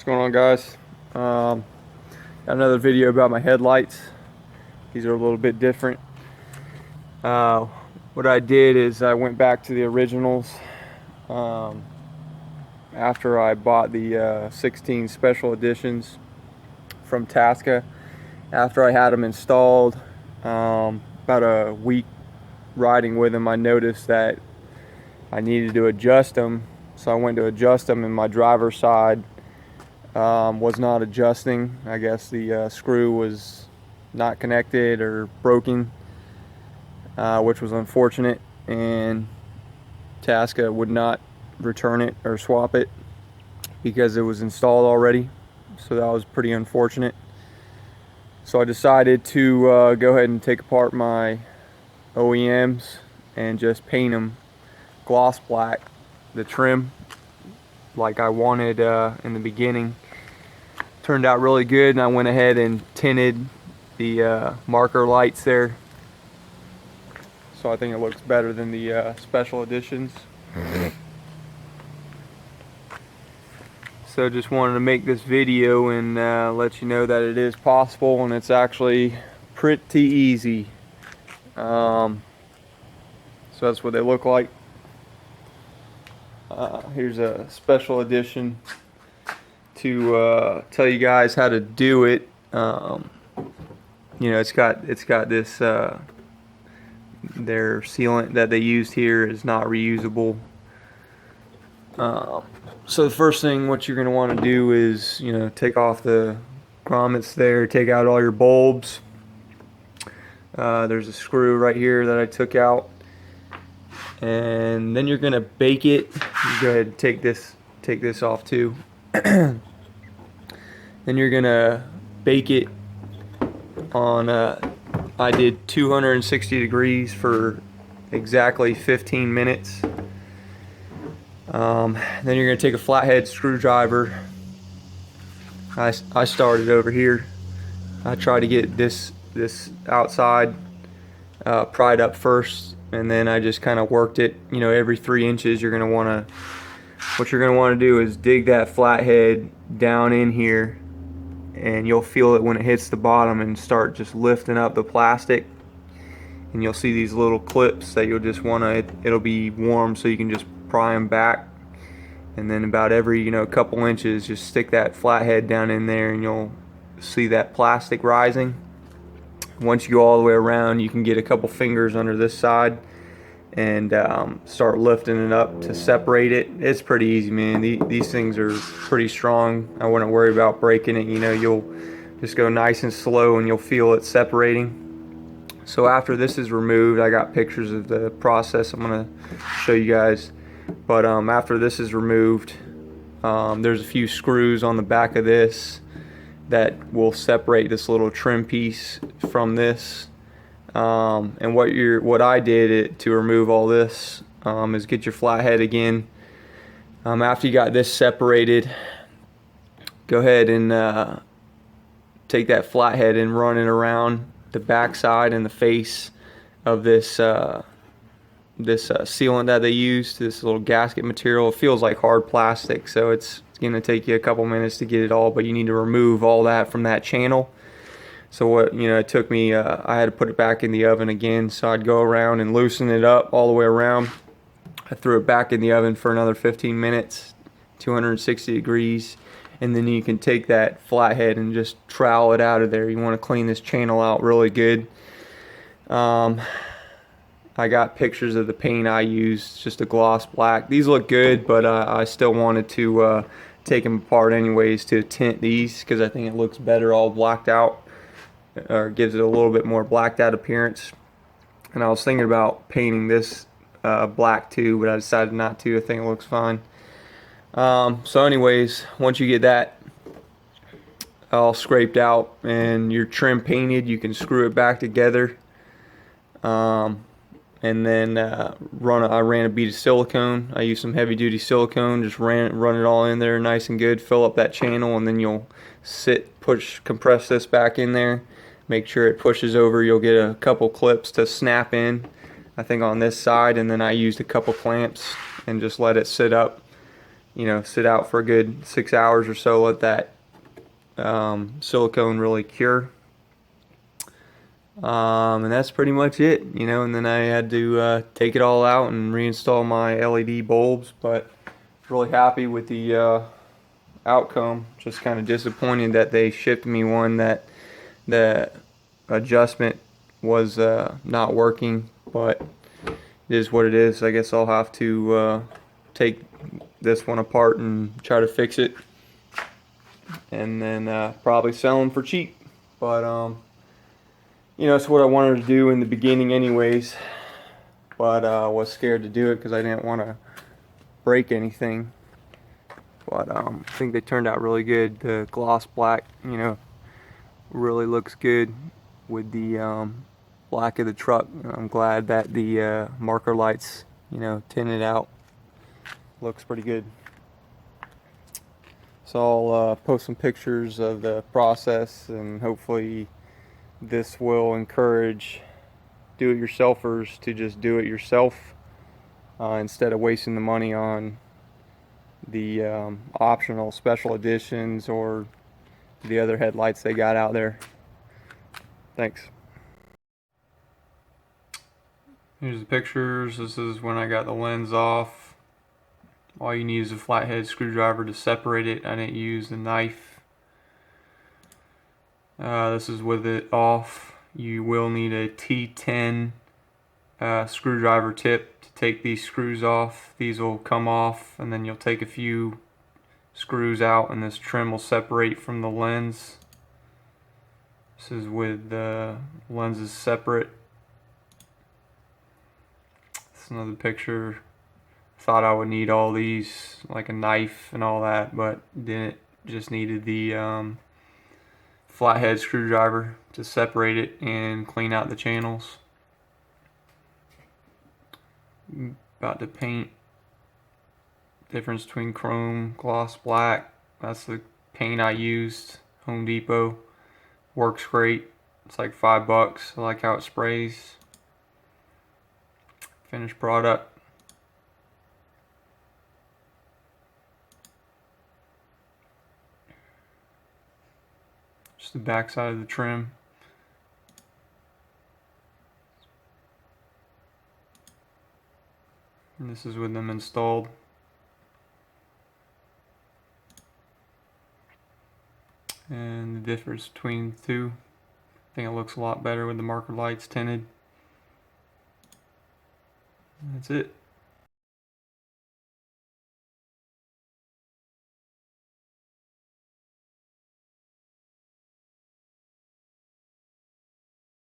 What's going on, guys? Got another video about my headlights. These are a little bit different. What I did is I went back to the originals after I bought the 16 special editions from Tasca. After I had them installed, about a week riding with them, I noticed that I needed to adjust them. So I went to adjust them, and my driver's side was not adjusting. I guess the screw was not connected or broken, which was unfortunate, and Tasca would not return it or swap it because it was installed already. So that was pretty unfortunate. So I decided to go ahead and take apart my OEMs and just paint them gloss black, the trim, like I wanted in the beginning. Turned out really good, and I went ahead and tinted the marker lights there, so I think it looks better than the special editions. So just wanted to make this video and let you know that it is possible, and it's actually pretty easy. So that's what they look like. Here's a special edition to tell you guys how to do it. You know, it's got this their sealant that they used here is not reusable. So the first thing what you're going to want to do is, you know, take off the grommets there, take out all your bulbs. There's a screw right here that I took out, and then you're going to bake it. You go ahead and take this off too. Then you're going to bake it on I did 260 degrees for exactly 15 minutes. Then you're going to take a flathead screwdriver. I started over here. I tried to get this outside pried up first, and then I just kind of worked it. You know, every 3 inches you're going to want to, what you're going to want to do is dig that flathead down in here, and you'll feel it when it hits the bottom and start just lifting up the plastic. And you'll see these little clips that you'll just want to, it'll be warm so you can just pry them back. And then about every, you know, couple inches, just stick that flathead down in there, and you'll see that plastic rising. Once you go all the way around, you can get a couple fingers under this side and start lifting it up to separate it. It's pretty easy, man. These things are pretty strong. I wouldn't worry about breaking it. You know, you'll just go nice and slow, and you'll feel it separating. So after this is removed, I got pictures of the process I'm gonna show you guys. But after this is removed, there's a few screws on the back of this that will separate this little trim piece from this. And what I did to remove all this is get your flathead again. After you got this separated, go ahead and take that flathead and run it around the back side and the face of this sealant that they used, this little gasket material. It feels like hard plastic, so it's going to take you a couple minutes to get it all, but you need to remove all that from that channel. So what, you know, it took me, I had to put it back in the oven again, so I'd go around and loosen it up all the way around. I threw it back in the oven for another 15 minutes, 260 degrees, and then you can take that flathead and just trowel it out of there. You want to clean this channel out really good. I got pictures of the paint I used, just a gloss black. These look good, but I still wanted to take them apart anyways to tint these, because I think it looks better all blacked out, or gives it a little bit more blacked out appearance. And I was thinking about painting this black too, but I decided not to. I think it looks fine. So anyways, once you get that all scraped out and your trim painted, you can screw it back together. And then I ran a bead of silicone. I used some heavy duty silicone, just run it all in there nice and good, fill up that channel, and then you'll compress this back in there, make sure it pushes over. You'll get a couple clips to snap in, I think on this side, and then I used a couple clamps and just let it sit up you know, sit out for a good 6 hours or so, let that silicone really cure. And that's pretty much it, you know, and then I had to take it all out and reinstall my LED bulbs, but really happy with the outcome. Just kind of disappointed that they shipped me one that the adjustment was not working, but it is what it is. I guess I'll have to take this one apart and try to fix it, and then probably sell them for cheap. But you know, it's what I wanted to do in the beginning anyways, but was scared to do it because I didn't want to break anything. But I think they turned out really good. The gloss black, you know, really looks good with the black of the truck. I'm glad that the marker lights, you know, tinted out. Looks pretty good. So I'll post some pictures of the process, and hopefully this will encourage do-it-yourselfers to just do it yourself instead of wasting the money on the optional special editions or the other headlights they got out there. Thanks. Here's the pictures. This is when I got the lens off. All you need is a flathead screwdriver to separate it. I didn't use the knife. This is with it off. You will need a T10 screwdriver tip to take these screws off. These will come off, and then you'll take a few screws out and this trim will separate from the lens. This is with the lenses separate. This is another picture. Thought I would need all these, like a knife and all that, but didn't. Just needed the flathead screwdriver to separate it and clean out the channels. About to paint. Difference between chrome, gloss black. That's the paint I used. Home Depot. Works great. It's like $5. I like how it sprays. Finished product. Just the back side of the trim. And this is with them installed. And the difference between the two, I think it looks a lot better with the marker lights tinted. That's it.